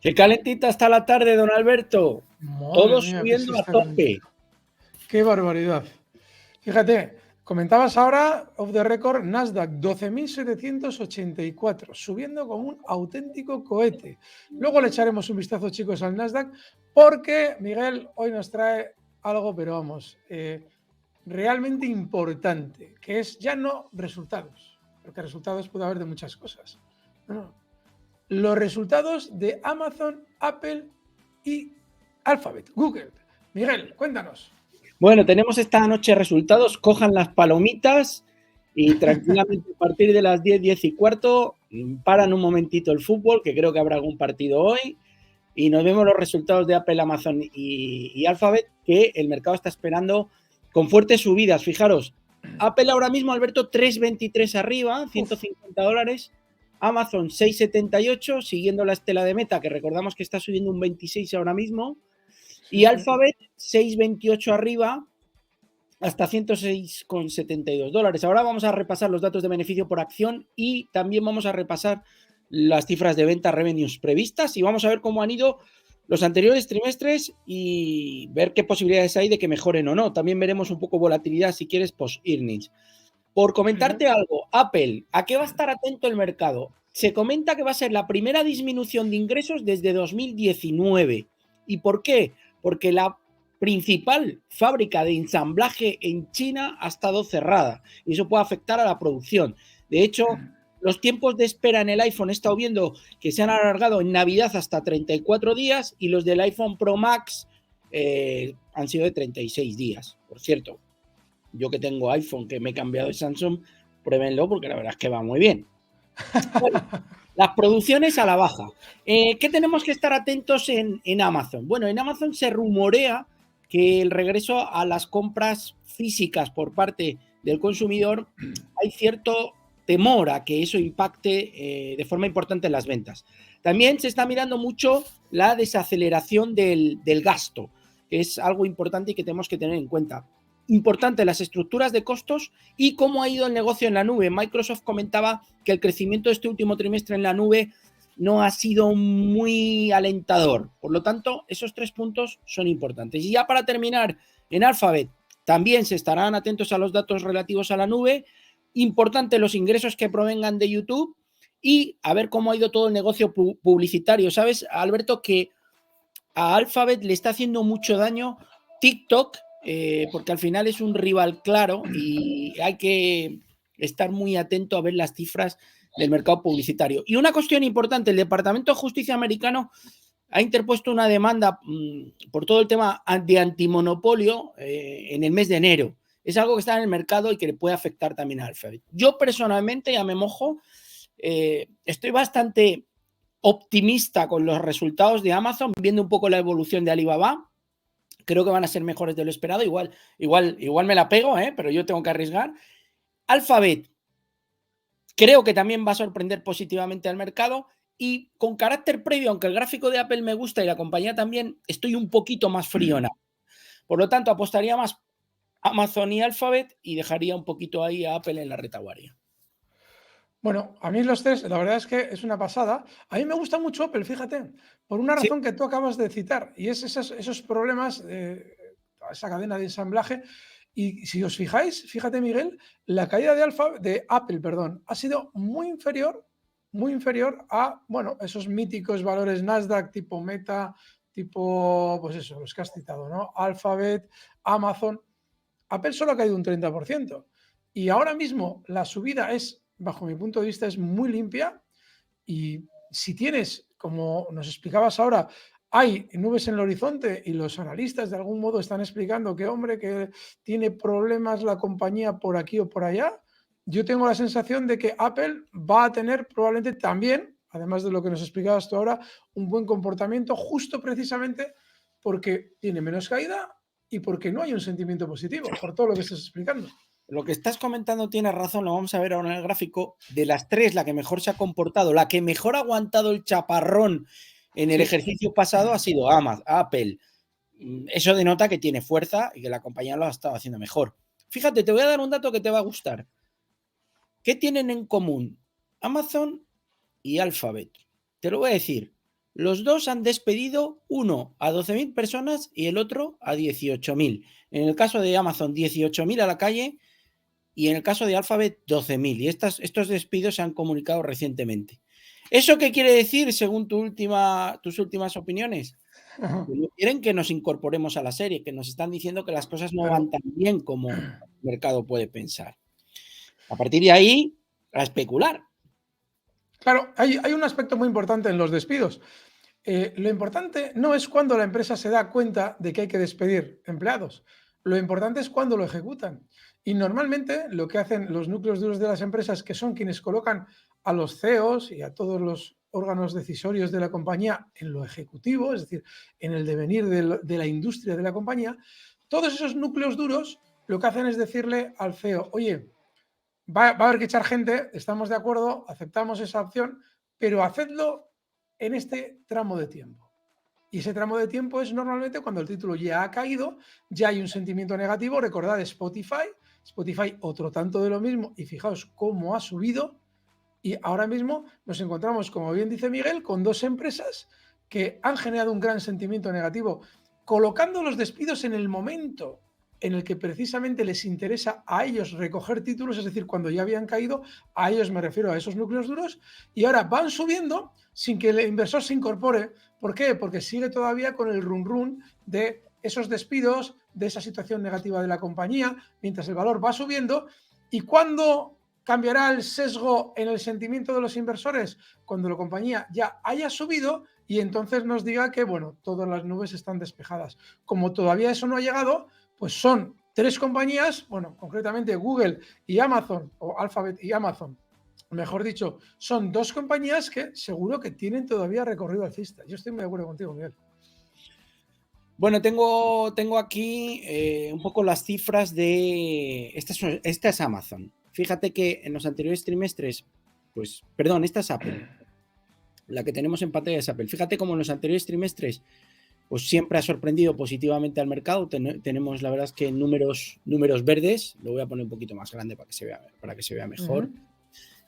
Qué calentita está la tarde, don Alberto. Madre Todo mía, que sí subiendo a está calentita. tope. Qué barbaridad. Fíjate, comentabas ahora, off the record, Nasdaq 12.784, subiendo como un auténtico cohete. Luego le echaremos un vistazo, chicos, al Nasdaq, porque Miguel hoy nos trae algo, pero vamos, realmente importante, que es ya no resultados, porque resultados puede haber de muchas cosas. No. Los resultados de Amazon, Apple y Alphabet, Google. Miguel, cuéntanos. Bueno, tenemos esta noche resultados. Cojan las palomitas y tranquilamente a partir de las 10, 10 y cuarto paran un momentito el fútbol, que creo que habrá algún partido hoy, y nos vemos los resultados de Apple, Amazon y Alphabet, que el mercado está esperando con fuertes subidas. Fijaros, Apple ahora mismo, Alberto, 3,23 arriba, Uf. $150. Amazon 6,78, siguiendo la estela de Meta, que recordamos que está subiendo un 26 ahora mismo. Sí, Y sí. Alphabet 6,28 arriba hasta $106,72. Ahora vamos a repasar los datos de beneficio por acción y también vamos a repasar las cifras de venta revenues previstas y vamos a ver cómo han ido los anteriores trimestres y ver qué posibilidades hay de que mejoren o no. También veremos un poco volatilidad, si quieres, post-earnings. Por Sí, sí. comentarte algo, Apple, ¿a qué va a estar atento el mercado? Se comenta que va a ser la primera disminución de ingresos desde 2019. ¿Y por qué? Porque la principal fábrica de ensamblaje en China ha estado cerrada y eso puede afectar a la producción. De hecho, los tiempos de espera en el iPhone he estado viendo que se han alargado en Navidad hasta 34 días y los del iPhone Pro Max han sido de 36 días. Por cierto, yo que tengo iPhone, que me he cambiado de Samsung, pruébenlo porque la verdad es que va muy bien. Bueno, las producciones a la baja. ¿Qué tenemos que estar atentos en Amazon? Bueno, en Amazon se rumorea que el regreso a las compras físicas por parte del consumidor, hay cierto temor a que eso impacte de forma importante en las ventas. También se está mirando mucho la desaceleración del gasto, que es algo importante y que tenemos que tener en cuenta. Importante las estructuras de costos y cómo ha ido el negocio en la nube. Microsoft comentaba que el crecimiento de este último trimestre en la nube no ha sido muy alentador. Por lo tanto, esos 3 puntos son importantes. Y ya para terminar, en Alphabet también se estarán atentos a los datos relativos a la nube. Importante los ingresos que provengan de YouTube y a ver cómo ha ido todo el negocio publicitario. ¿Sabes, Alberto, que a Alphabet le está haciendo mucho daño TikTok? Porque al final es un rival claro y hay que estar muy atento a ver las cifras del mercado publicitario. Y una cuestión importante, el Departamento de Justicia americano ha interpuesto una demanda por todo el tema de antimonopolio en el mes de enero. Es algo que está en el mercado y que le puede afectar también a Alphabet. Yo personalmente, ya me mojo, estoy bastante optimista con los resultados de Amazon, viendo un poco la evolución de Alibaba. Creo que van a ser mejores de lo esperado. Igual me la pego, pero yo tengo que arriesgar. Alphabet, creo que también va a sorprender positivamente al mercado. Y con carácter previo, aunque el gráfico de Apple me gusta y la compañía también, estoy un poquito más frío en Apple. Por lo tanto, apostaría más Amazon y Alphabet y dejaría un poquito ahí a Apple en la retaguardia. Bueno, a mí los test, la verdad es que es una pasada. A mí me gusta mucho Opel, fíjate, por una Sí. razón que tú acabas de citar, y es esos problemas, esa cadena de ensamblaje. Y si os fijáis, fíjate, Miguel, la caída de Apple, perdón, ha sido muy inferior a, bueno, esos míticos valores Nasdaq tipo Meta, tipo, pues eso, los que has citado, ¿no? Alphabet, Amazon. Apple solo ha caído un 30%. Y ahora mismo la subida es, bajo mi punto de vista, es muy limpia. Y si tienes, como nos explicabas ahora, hay nubes en el horizonte y los analistas de algún modo están explicando que, hombre, que tiene problemas la compañía por aquí o por allá, yo tengo la sensación de que Apple va a tener probablemente también, además de lo que nos explicabas tú ahora, un buen comportamiento justo precisamente porque tiene menos caída y porque no hay un sentimiento positivo, por todo lo que estás explicando. Lo que estás comentando tienes razón, lo vamos a ver ahora en el gráfico. De las 3, la que mejor se ha comportado, la que mejor ha aguantado el chaparrón en el Sí. ejercicio pasado ha sido Apple. Eso denota que tiene fuerza y que la compañía lo ha estado haciendo mejor. Fíjate, te voy a dar un dato que te va a gustar. ¿Qué tienen en común Amazon y Alphabet? Te lo voy a decir. Los dos han despedido, uno a 12.000 personas y el otro a 18.000. En el caso de Amazon, 18.000 a la calle y en el caso de Alphabet, 12.000. Y estos despidos se han comunicado recientemente. ¿Eso qué quiere decir según tus últimas opiniones? Que no quieren que nos incorporemos a la serie, que nos están diciendo que las cosas no van tan bien como el mercado puede pensar. A partir de ahí, a especular. Claro, hay un aspecto muy importante en los despidos. Lo importante no es cuando la empresa se da cuenta de que hay que despedir empleados. Lo importante es cuando lo ejecutan. Y normalmente lo que hacen los núcleos duros de las empresas, que son quienes colocan a los CEOs y a todos los órganos decisorios de la compañía en lo ejecutivo, es decir, en el devenir de la industria de la compañía, todos esos núcleos duros lo que hacen es decirle al CEO, oye, va a haber que echar gente, estamos de acuerdo, aceptamos esa opción, pero hacedlo en este tramo de tiempo. Y ese tramo de tiempo es normalmente cuando el título ya ha caído, ya hay un sentimiento negativo. Recordad Spotify otro tanto de lo mismo y fijaos cómo ha subido. Y ahora mismo nos encontramos, como bien dice Miguel, con dos empresas que han generado un gran sentimiento negativo, colocando los despidos en el momento en el que precisamente les interesa a ellos recoger títulos, es decir, cuando ya habían caído, a ellos me refiero a esos núcleos duros, y ahora van subiendo sin que el inversor se incorpore. ¿Por qué? Porque sigue todavía con el run de esos despidos, de esa situación negativa de la compañía, mientras el valor va subiendo. ¿Y cuándo cambiará el sesgo en el sentimiento de los inversores? Cuando la compañía ya haya subido y entonces nos diga que, bueno, todas las nubes están despejadas. Como todavía eso no ha llegado, pues son tres compañías, bueno, concretamente Google y Amazon, o Alphabet y Amazon, mejor dicho, son dos compañías que seguro que tienen todavía recorrido alcista. Yo estoy muy de acuerdo contigo, Miguel. Bueno, tengo aquí un poco las cifras de... Esta es Amazon. Fíjate que en los anteriores trimestres, pues, perdón, esta es Apple. La que tenemos en pantalla es Apple. Fíjate cómo en los anteriores trimestres, pues siempre ha sorprendido positivamente al mercado. Tenemos, la verdad es que números verdes. Lo voy a poner un poquito más grande para que se vea mejor.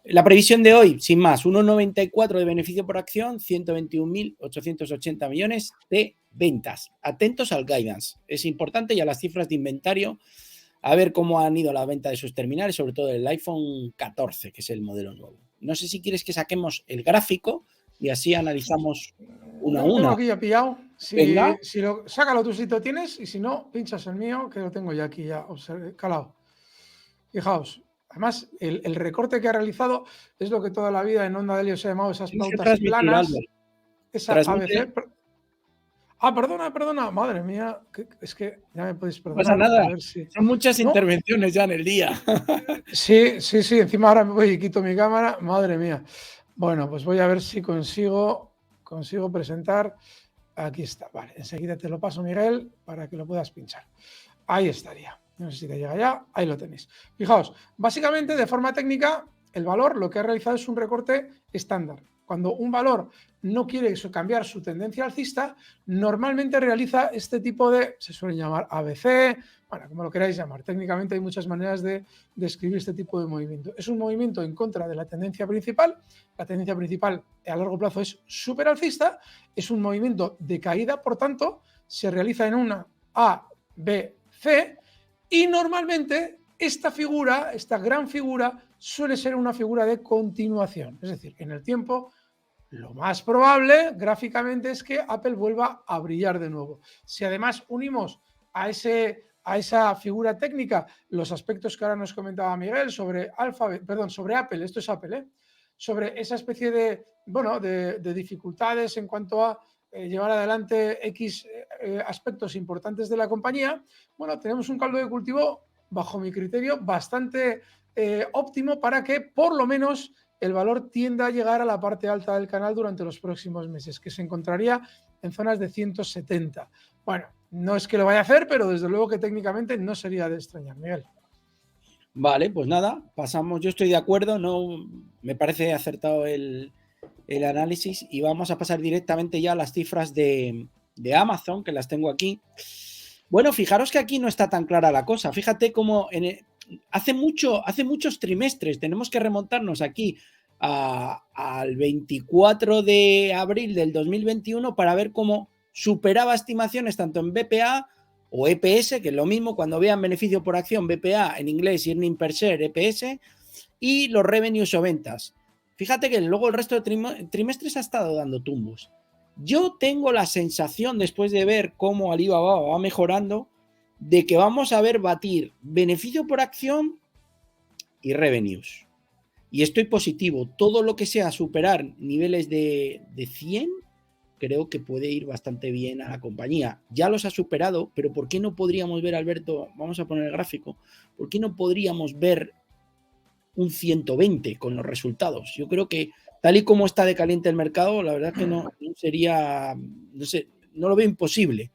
La previsión de hoy, sin más, 1,94 de beneficio por acción, 121.880 millones de ventas. Atentos al guidance. Es importante y a las cifras de inventario, a ver cómo han ido la venta de sus terminales, sobre todo el iPhone 14, que es el modelo nuevo. No sé si quieres que saquemos el gráfico y así analizamos una a Yo lo tengo una. aquí ya pillado. Venga. Sácalo tú si lo tienes y si no, pinchas el mío, que lo tengo ya aquí ya calado. Fijaos. Además, el recorte que ha realizado es lo que toda la vida en Onda de Helio se ha llamado esas pautas planas. Albert. Esa ABC. Perdona. Madre mía, es que ya me podéis perdonar. No pasa nada. A ver si... Son muchas intervenciones ya en el día. Sí. Encima ahora me voy y quito mi cámara. Madre mía. Bueno, pues voy a ver si consigo presentar. Aquí está. Vale, enseguida te lo paso, Miguel, para que lo puedas pinchar. Ahí estaría. No sé si te llega ya. Ahí lo tenéis. Fijaos, básicamente de forma técnica, el valor lo que ha realizado es un recorte estándar. Cuando un valor no quiere cambiar su tendencia alcista, normalmente realiza este tipo de, se suelen llamar ABC, bueno, como lo queráis llamar. Técnicamente hay muchas maneras de describir este tipo de movimiento. Es un movimiento en contra de la tendencia principal. La tendencia principal a largo plazo es súper alcista. Es un movimiento de caída, por tanto, se realiza en una A, B, C, y normalmente esta figura, esta gran figura, suele ser una figura de continuación. Es decir, en el tiempo, lo más probable gráficamente es que Apple vuelva a brillar de nuevo. Si además unimos a esa figura técnica los aspectos que ahora nos comentaba Miguel sobre Apple, esto es Apple, sobre esa especie de dificultades en cuanto a llevar adelante X aspectos importantes de la compañía, bueno, tenemos un caldo de cultivo, bajo mi criterio, bastante óptimo para que por lo menos el valor tienda a llegar a la parte alta del canal durante los próximos meses, que se encontraría en zonas de 170. Bueno, no es que lo vaya a hacer, pero desde luego que técnicamente no sería de extrañar, Miguel. Vale, pues nada, pasamos. Yo estoy de acuerdo, no me parece acertado el análisis y vamos a pasar directamente ya a las cifras de Amazon, que las tengo aquí. Bueno, fijaros que aquí no está tan clara la cosa. Fíjate cómo hace muchos trimestres tenemos que remontarnos aquí al 24 de abril del 2021 para ver cómo superaba estimaciones tanto en BPA o EPS, que es lo mismo, cuando vean beneficio por acción, BPA en inglés, earning per share, EPS, y los revenues o ventas. Fíjate que luego el resto de trimestres ha estado dando tumbos. Yo tengo la sensación, después de ver cómo Alibaba va mejorando, de que vamos a ver batir beneficio por acción y revenues. Y estoy positivo. Todo lo que sea superar niveles de 100, creo que puede ir bastante bien a la compañía. Ya los ha superado, pero ¿por qué no podríamos ver, Alberto? Vamos a poner el gráfico. ¿Por qué no podríamos ver un 120 con los resultados? Yo creo que tal y como está de caliente el mercado, la verdad es que no sería, no sé, no lo veo imposible.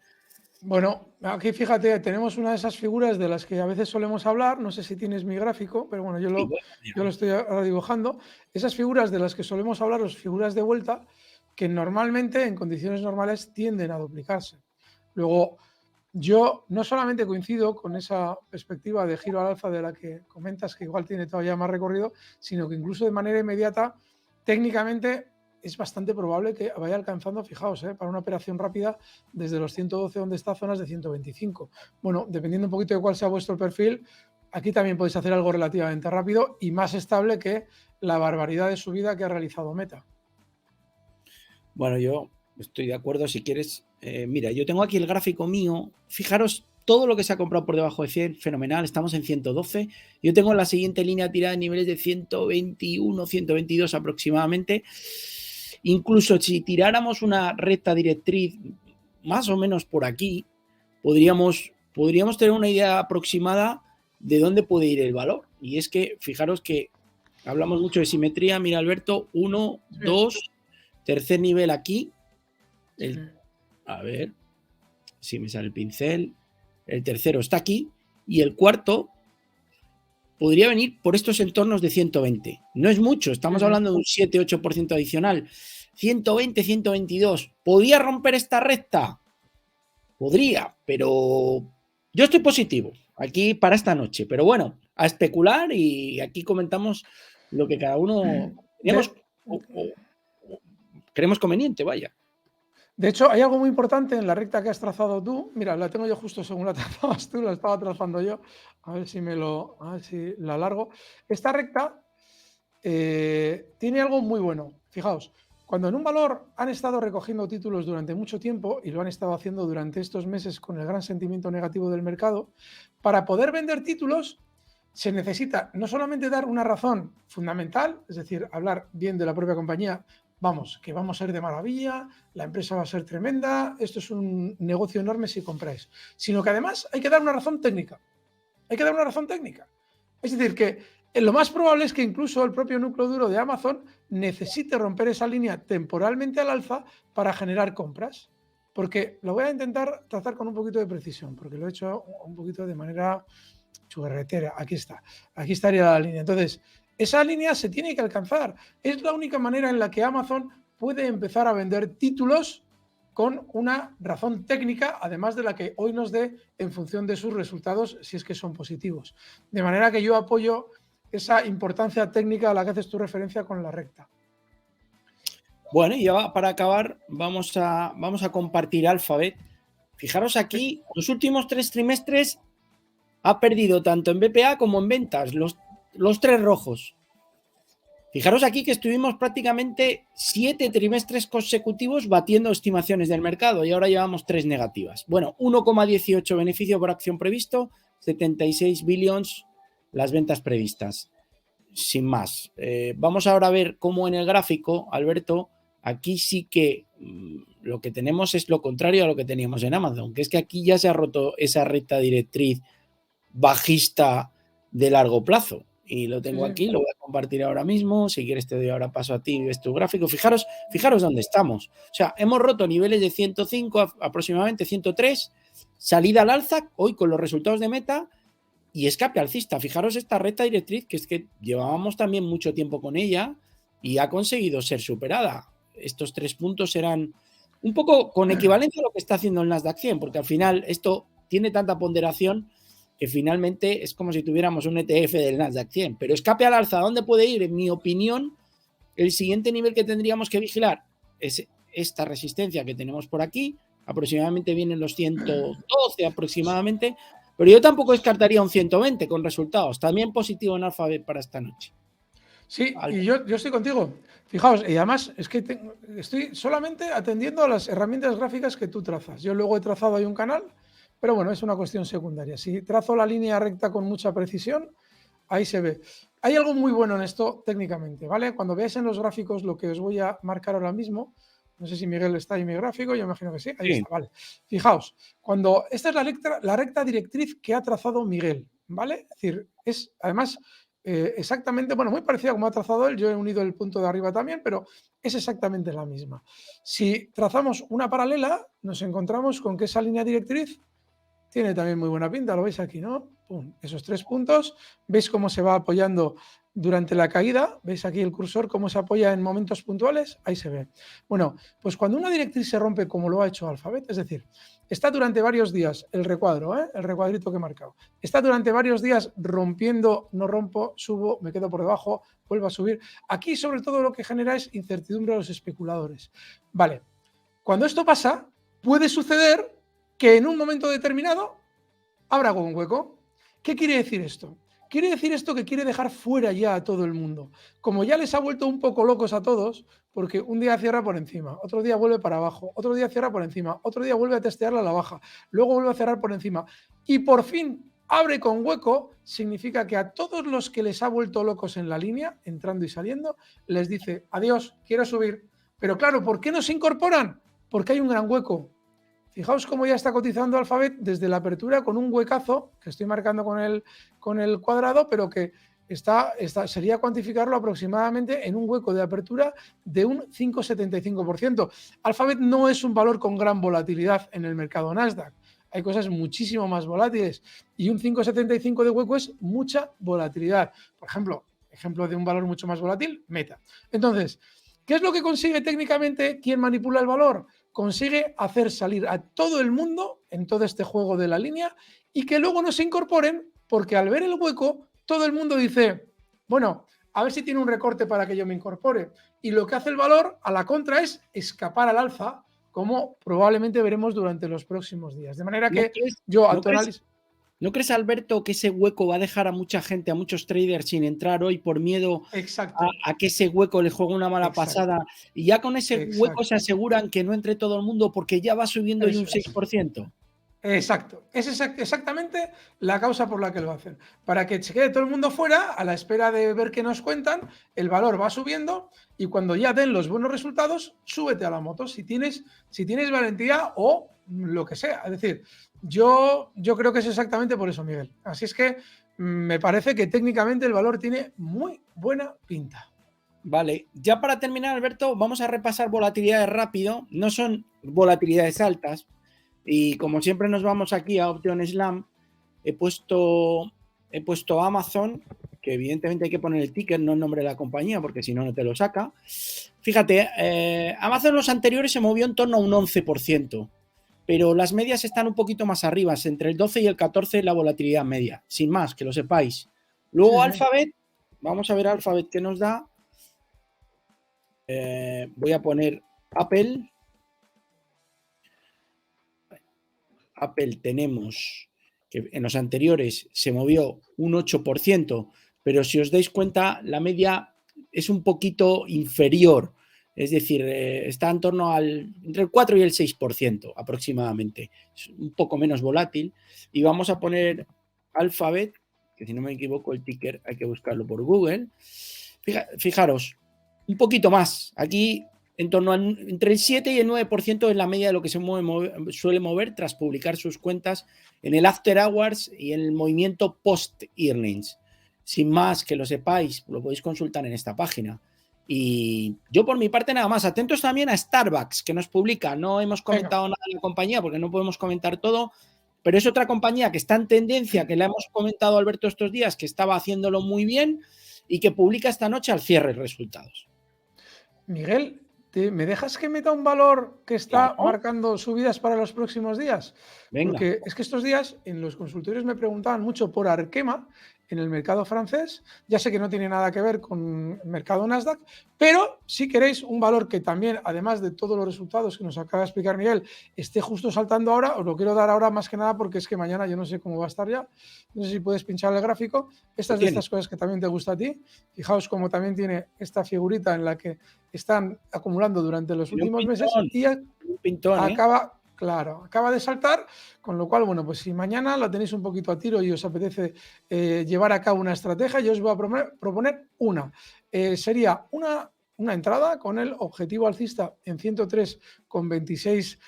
Bueno, aquí fíjate, tenemos una de esas figuras de las que a veces solemos hablar, no sé si tienes mi gráfico, pero bueno, yo lo estoy ahora dibujando. Esas figuras de las que solemos hablar, las figuras de vuelta, que normalmente en condiciones normales tienden a duplicarse. Luego, yo no solamente coincido con esa perspectiva de giro al alza de la que comentas, que igual tiene todavía más recorrido, sino que incluso de manera inmediata, técnicamente es bastante probable que vaya alcanzando, fijaos, para una operación rápida desde los 112 donde está, zonas de 125. Bueno, dependiendo un poquito de cuál sea vuestro perfil, aquí también podéis hacer algo relativamente rápido y más estable que la barbaridad de subida que ha realizado Meta. Bueno, yo estoy de acuerdo. Si quieres, mira, yo tengo aquí el gráfico mío. Fijaros todo lo que se ha comprado por debajo de 100, fenomenal. Estamos en 112. Yo tengo la siguiente línea tirada en niveles de 121, 122 aproximadamente. Incluso si tiráramos una recta directriz más o menos por aquí, podríamos tener una idea aproximada de dónde puede ir el valor. Y es que, fijaros que hablamos mucho de simetría. Mira, Alberto, 1, 2, tercer nivel aquí. A ver si me sale el pincel. El tercero está aquí. Y el cuarto podría venir por estos entornos de 120. No es mucho, estamos hablando de un 7-8% adicional. 120, 122. ¿Podría romper esta recta? Podría, pero yo estoy positivo aquí para esta noche. Pero bueno, a especular, y aquí comentamos lo que cada uno creemos conveniente, vaya. De hecho, hay algo muy importante en la recta que has trazado tú. Mira, la tengo yo justo según la trazabas tú, la estaba trazando yo. A ver si la alargo. Esta recta tiene algo muy bueno. Fijaos, cuando en un valor han estado recogiendo títulos durante mucho tiempo, y lo han estado haciendo durante estos meses con el gran sentimiento negativo del mercado, para poder vender títulos se necesita no solamente dar una razón fundamental, es decir, hablar bien de la propia compañía, vamos, que vamos a ir de maravilla, la empresa va a ser tremenda, esto es un negocio enorme si compráis, sino que además hay que dar una razón técnica. Hay que dar una razón técnica. Es decir, que lo más probable es que incluso el propio núcleo duro de Amazon necesite romper esa línea temporalmente al alza para generar compras. Porque lo voy a intentar tratar con un poquito de precisión, porque lo he hecho un poquito de manera chugarretera. Aquí está. Aquí estaría la línea. Entonces, esa línea se tiene que alcanzar. Es la única manera en la que Amazon puede empezar a vender títulos con una razón técnica, además de la que hoy nos dé en función de sus resultados, si es que son positivos. De manera que yo apoyo esa importancia técnica a la que haces tu referencia con la recta. Bueno, y ya para acabar, vamos a compartir Alphabet. Fijaros aquí, los últimos 3 trimestres ha perdido tanto en BPA como en ventas, los 3 rojos. Fijaros aquí que estuvimos prácticamente 7 trimestres consecutivos batiendo estimaciones del mercado, y ahora llevamos 3 negativas. Bueno, 1,18 beneficio por acción previsto, 76 billions las ventas previstas. Sin más. Vamos ahora a ver cómo en el gráfico, Alberto, aquí sí que lo que tenemos es lo contrario a lo que teníamos en Amazon, que es que aquí ya se ha roto esa recta directriz bajista de largo plazo. Y lo tengo aquí, lo voy a compartir ahora mismo. Si quieres te doy ahora paso a ti y ves tu gráfico. Fijaros dónde estamos. O sea, hemos roto niveles de 105, aproximadamente 103, salida al alza, hoy con los resultados de Meta, y escape alcista. Fijaros esta recta directriz, que es que llevábamos también mucho tiempo con ella y ha conseguido ser superada. Estos 3 puntos eran un poco con equivalencia a lo que está haciendo el Nasdaq 100, porque al final esto tiene tanta ponderación que finalmente es como si tuviéramos un ETF del Nasdaq 100. Pero escape al alza, ¿dónde puede ir? En mi opinión, El siguiente nivel que tendríamos que vigilar es esta resistencia que tenemos por aquí, aproximadamente vienen los 112 aproximadamente, pero yo tampoco descartaría un 120 con resultados, también positivo en Alphabet para esta noche. Sí, y yo estoy contigo. Fijaos, y además es que estoy solamente atendiendo a las herramientas gráficas que tú trazas. Yo luego he trazado ahí un canal, pero bueno, es una cuestión secundaria. Si trazo la línea recta con mucha precisión, ahí se ve. Hay algo muy bueno en esto técnicamente, ¿vale? Cuando veáis en los gráficos lo que os voy a marcar ahora mismo, no sé si Miguel está ahí en mi gráfico, yo imagino que sí, ahí está, vale. Fijaos, cuando esta es la recta directriz que ha trazado Miguel, ¿vale? Es decir, es además exactamente, bueno, muy parecida como ha trazado él, yo he unido el punto de arriba también, pero es exactamente la misma. Si trazamos una paralela, nos encontramos con que esa línea directriz tiene también muy buena pinta, lo veis aquí, ¿no? Pum, esos 3 puntos, veis cómo se va apoyando durante la caída, veis aquí el cursor, cómo se apoya en momentos puntuales, ahí se ve. Bueno, pues cuando una directriz se rompe como lo ha hecho Alphabet, es decir, está durante varios días el recuadro, el recuadrito que he marcado, está durante varios días rompiendo, no rompo, subo, me quedo por debajo, vuelvo a subir. Aquí sobre todo lo que genera es incertidumbre a los especuladores. Vale, cuando esto pasa, puede suceder que en un momento determinado abra un hueco. ¿Qué quiere decir esto? Quiere decir esto que quiere dejar fuera ya a todo el mundo. Como ya les ha vuelto un poco locos a todos, porque un día cierra por encima, otro día vuelve para abajo, otro día cierra por encima, otro día vuelve a testearla a la baja, luego vuelve a cerrar por encima y por fin abre con hueco, significa que a todos los que les ha vuelto locos en la línea, entrando y saliendo, les dice, adiós, quiero subir. Pero claro, ¿por qué no se incorporan? Porque hay un gran hueco. Fijaos cómo ya está cotizando Alphabet desde la apertura con un huecazo que estoy marcando con el cuadrado, pero que sería cuantificarlo aproximadamente en un hueco de apertura de un 5,75%. Alphabet no es un valor con gran volatilidad en el mercado Nasdaq. Hay cosas muchísimo más volátiles y un 5,75 de hueco es mucha volatilidad. Por ejemplo de un valor mucho más volátil, Meta. Entonces, ¿qué es lo que consigue técnicamente quien manipula el valor? Consigue hacer salir a todo el mundo en todo este juego de la línea y que luego no se incorporen porque al ver el hueco todo el mundo dice, bueno, a ver si tiene un recorte para que yo me incorpore. Y lo que hace el valor a la contra es escapar al alza, como probablemente veremos durante los próximos días. De manera que yo a tu análisis... ¿No crees, Alberto, que ese hueco va a dejar a mucha gente, a muchos traders sin entrar hoy por miedo a que ese hueco le juegue una mala pasada? Y ya con ese hueco se aseguran que no entre todo el mundo porque ya va subiendo hoy un 6%. Exacto. Es exactamente la causa por la que lo hacen. Para que se quede todo el mundo fuera, a la espera de ver qué nos cuentan, el valor va subiendo y cuando ya den los buenos resultados, súbete a la moto si tienes valentía o lo que sea. Es decir, yo creo que es exactamente por eso, Miguel. Así es que me parece que técnicamente el valor tiene muy buena pinta. Vale, ya para terminar, Alberto, vamos a repasar volatilidades rápido. No son volatilidades altas. Y como siempre nos vamos aquí a Option Slam, he puesto Amazon, que evidentemente hay que poner el ticker, no el nombre de la compañía, porque si no, no te lo saca. Fíjate, Amazon en los anteriores se movió en torno a un 11%, pero las medias están un poquito más arriba, entre el 12 y el 14 la volatilidad media, sin más, que lo sepáis. Luego sí. Alphabet, vamos a ver Alphabet qué nos da. Voy a poner Apple. Apple tenemos que en los anteriores se movió un 8%, pero si os dais cuenta, la media es un poquito inferior, es decir, está en torno entre el 4 y el 6% aproximadamente, es un poco menos volátil. Y vamos a poner Alphabet, que si no me equivoco el ticker hay que buscarlo por Google. Fijaros, un poquito más, aquí en torno a entre el 7 y el 9% es la media de lo que se suele mover tras publicar sus cuentas en el After Hours y en el movimiento post-earnings. Sin más, que lo sepáis, lo podéis consultar en esta página. Y yo por mi parte nada más, atentos también a Starbucks, que nos publica. No hemos comentado nada de la compañía porque no podemos comentar todo, pero es otra compañía que está en tendencia, que la hemos comentado Alberto estos días, que estaba haciéndolo muy bien y que publica esta noche al cierre resultados. Miguel, ¿me dejas que meta un valor que está marcando subidas para los próximos días? Venga. Porque es que estos días en los consultorios me preguntaban mucho por Arkema. en el mercado francés. Ya sé que no tiene nada que ver con el mercado Nasdaq, pero si queréis un valor que también, además de todos los resultados que nos acaba de explicar Miguel, esté justo saltando ahora, os lo quiero dar ahora más que nada porque es que mañana yo no sé cómo va a estar ya. No sé si puedes pinchar el gráfico. Esta Lo es de tiene. estas cosas que también te gusta a ti. Fijaos cómo también tiene esta figurita en la que están acumulando durante los Tiene últimos meses y un pintón, ¿eh? acaba de saltar, con lo cual, bueno, pues si mañana la tenéis un poquito a tiro y os apetece llevar a cabo una estrategia, yo os voy a proponer una. Sería una entrada con el objetivo alcista en 103,26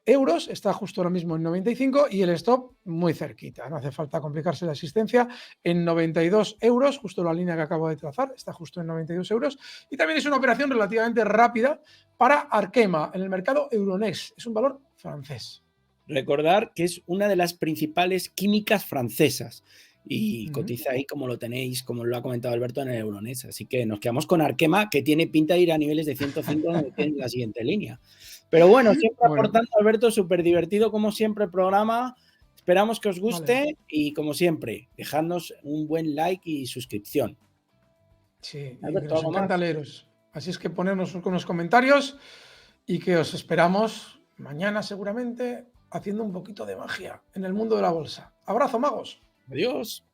euros, está justo ahora mismo en 95 y el stop muy cerquita, no hace falta complicarse la asistencia, en 92 euros, justo la línea que acabo de trazar, está justo en 92 euros y también es una operación relativamente rápida para Arkema en el mercado Euronext, es un valor francés. Recordar que es una de las principales químicas francesas y cotiza ahí como lo tenéis, como lo ha comentado Alberto, en el Euronext. Así que nos quedamos con Arkema, que tiene pinta de ir a niveles de 105 en la siguiente línea. Pero bueno, siempre aportando, Alberto, súper divertido como siempre el programa. Esperamos que os guste y como siempre, dejadnos un buen like y suscripción. Sí, Alberto, nos encanta leeros. Así es que ponernos unos comentarios y que os esperamos mañana seguramente haciendo un poquito de magia en el mundo de la bolsa. Abrazo, magos. Adiós.